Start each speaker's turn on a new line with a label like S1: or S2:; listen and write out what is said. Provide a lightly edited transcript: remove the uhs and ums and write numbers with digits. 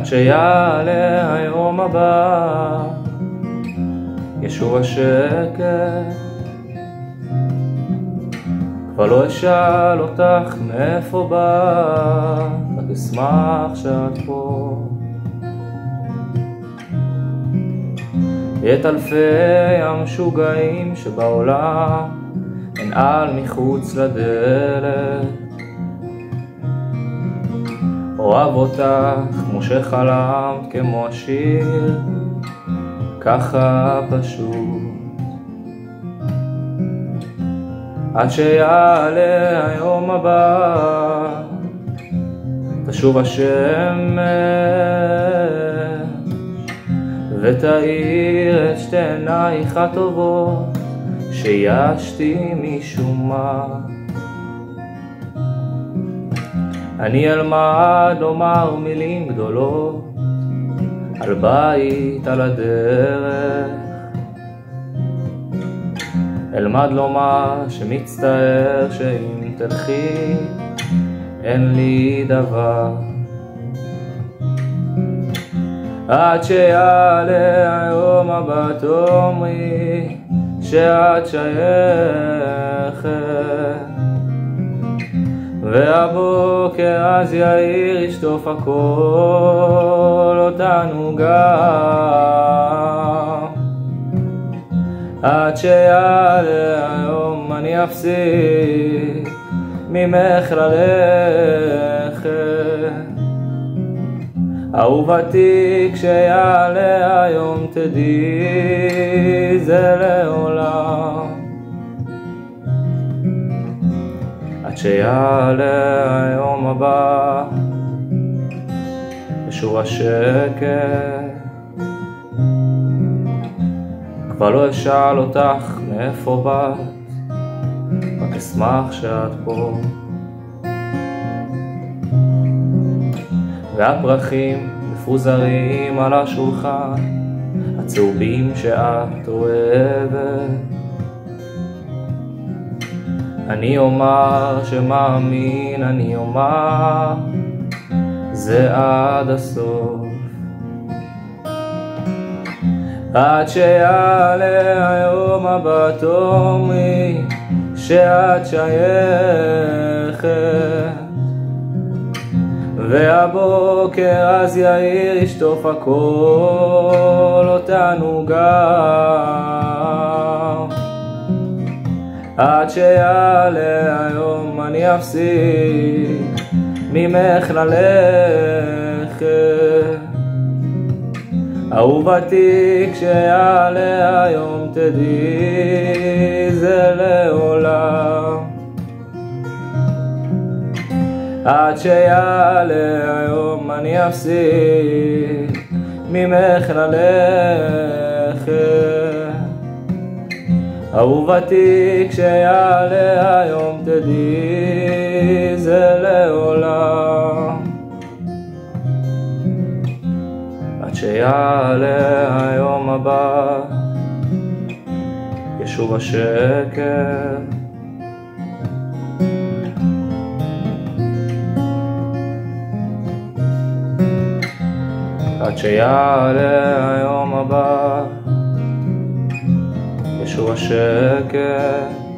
S1: עד שיעלה היום הבא, ישוב השקט. כבר לא אשאל אותך מאיפה באת, רק אשמח שאת פה. את אלפי המשוגעים שבעולם אין על מחוץ לדלת, אוהב אותך כמו שחלמת, כמו השיר, ככה פשוט. עד שיעלה היום הבא, תשוב השמש ותאיר את שתי עינייך הטובות שישתי משום מה. אני אלמד לומר מילים גדולות על בית, על הדרך. אלמד לומר שמצטער שאם תלכי אין לי דבר. עד שיעלה היום הבא תאמרי שאת שייכת, והבוקר אז יאיר ישטוף הכל אותנו גם. עד שיעלה היום אני אפסיק ממך ללכת, אהובתי כשיעלה היום תדעי זה לעולם. עד שיעלה היום הבא, ישוב השקט. כבר לא אשאל אותך מאיפה באת, רק אשמח שאת פה. והפרחים מפוזרים על השולחן, הצהובים שאת אוהבת. אני אומר שמאמין, אני אומר זה עד הסוף. עד שיעלה היום הבא תאמרי שאת שייכת, והבוקר אז יאיר ישטוף הכל אותנו גם. עד שיעלה היום אני אפסיק ממך ללכת, אהובתי כשיעלה היום תדעי זה לעולם. עד שיעלה היום אני אפסיק ממך ללכת, אהובתי כשיעלה היום תדעי זה לעולם. עד שיעלה היום הבא, ישוב השקט. עד שיעלה היום הבא, ישוב השקט.